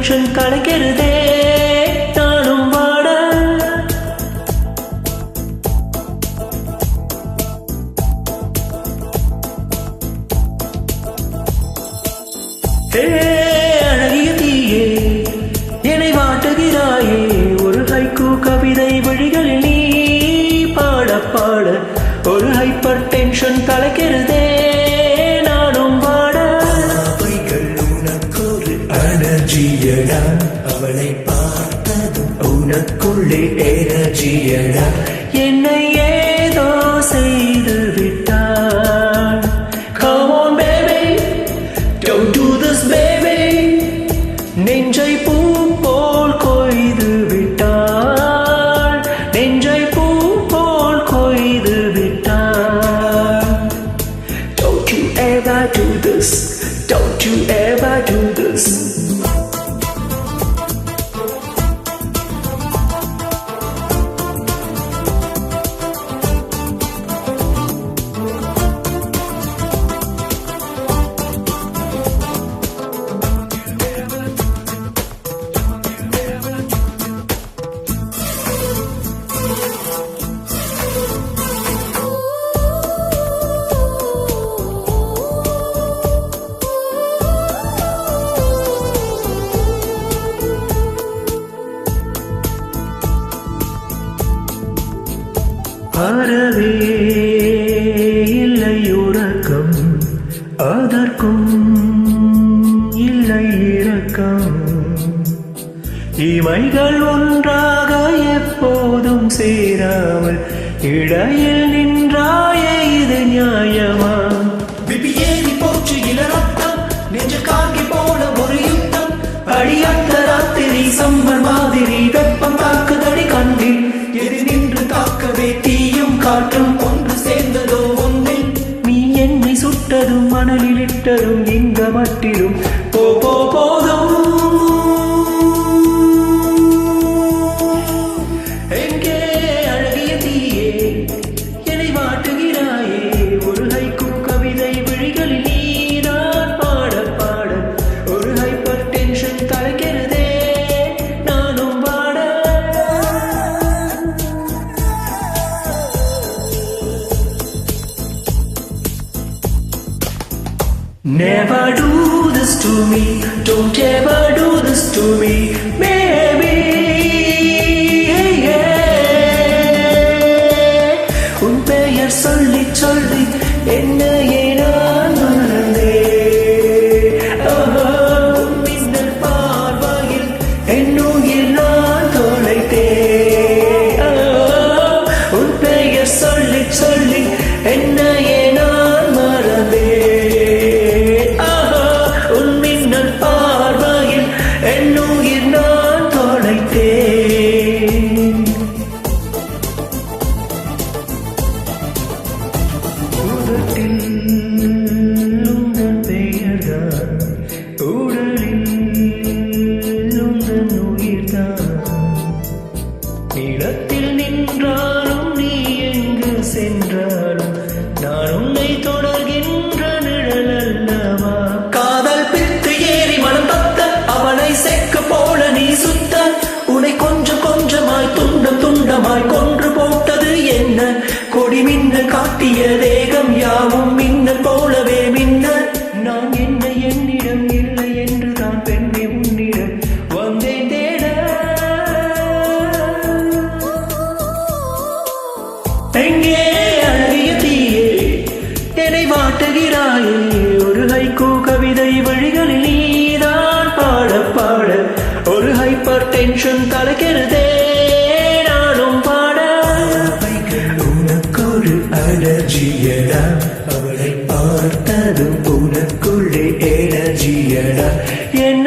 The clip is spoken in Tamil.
டென்ஷன் கலக்கிறதே நானும் வாட அழகிய தீயே என்னை வாட்டுகிறாயே ஒரு ஹைக்கூ கவிதை வழிகளில் நீ பாட பாட ஒரு ஹைப்பர் டென்ஷன் கலக்கிறதே நானும் வாட உனக்கொரு எனர்ஜியடா அவளை பார்த்ததும் உனக்குள்ளே எனர்ஜியடா என்னை ஏதோ செய்து விட்டாள். Come on baby, don't do this baby. நெஞ்சை பூ போல் கொய்து விட்டாள், நெஞ்சை பூ போல் கொய்து விட்டாள். Don't you ever do this, don't you ever do this. அறவே இல்லை உறக்கம் அதற்கும் இல்லை இரக்கம் இமைகள் ஒன்றாக எப்போதும் சேராமல் இடையில் நின்றாயே இது நியாயமா? விபியேறி போச்சு இளரத்தம் நெஞ்சு காங்கி போன ஒரு யுத்தம் அடியாத்த ராத்திரி சம்பர் மாதிரி வெப்பம் தாக்குதடி கண்ணில் எது நின்று தாக்கவே தீயும் காற்றும் ஒன்று சேர்ந்ததோ ஒன்றில் நீ என்னை சுட்டதும் மணலில் இட்டதும் இந்த மட்டிலும் போ போ போதும். எங்கே அழகிய தீயே என்னை வாட்டுகிறாயே ஒரு ஹைக்கூ கவிதை விழிகளில் நீதான் பாட பாட ஒரு ஹைப்பர் டென்ஷன் கலக்கிறதே நானும் வாட. Never do this to me, don't ever do this to me, baby. உன் பெயர் சொல்லி சொல்லி என்னையே நான் மறந்தேன். உன் மின்னல் பார்வையில் என்னுயிர் நான் தொலைத்தேன். உன் பெயர் சொல்லி சொல்லி என்னையே நான் மறந்தேன். என்னுயிர் நான் தொலைத்தேன். உதட்டில் உந்தன் பெயர்தான் உடலில் உந்தன் உயிர்தான் நிலத்தில் நின்றாலும் நீ எங்கு சென்றாலும் நான் உன்னை தொடர்கின்ற நிழல் அல்லவா? காதல் பித்து ஏறி மனம் தத்த அவனை செக்கு போல நீ சுத்த உன்னை கொஞ்சம் கொஞ்சமாய் துண்டம் துண்டமாய் கொன்று போட்டது என்ன? கொடி மின்னல் காட்டிய தேகம் யாவும் மின்னல் போலவே மின்ன நான் என்ன என்னிடம் இல்லை என்று தான் பெண்ணை உன்னிடம் வந்தேன் தேட. எங்கே அழகிய தீயே என்னை வாட்டுகிறாயே ஒரு ஹைக்கூ கவிதை வழிகளில் நீதான் பாட பாட ஒரு ஹைப்பர் டென்ஷன் கலக்கிறதே நானும் பாட. உனக்கொரு அலர்ஜியடா அவளை பார்த்ததும் உனக்குள்ளே எனர்ஜியடா என்ன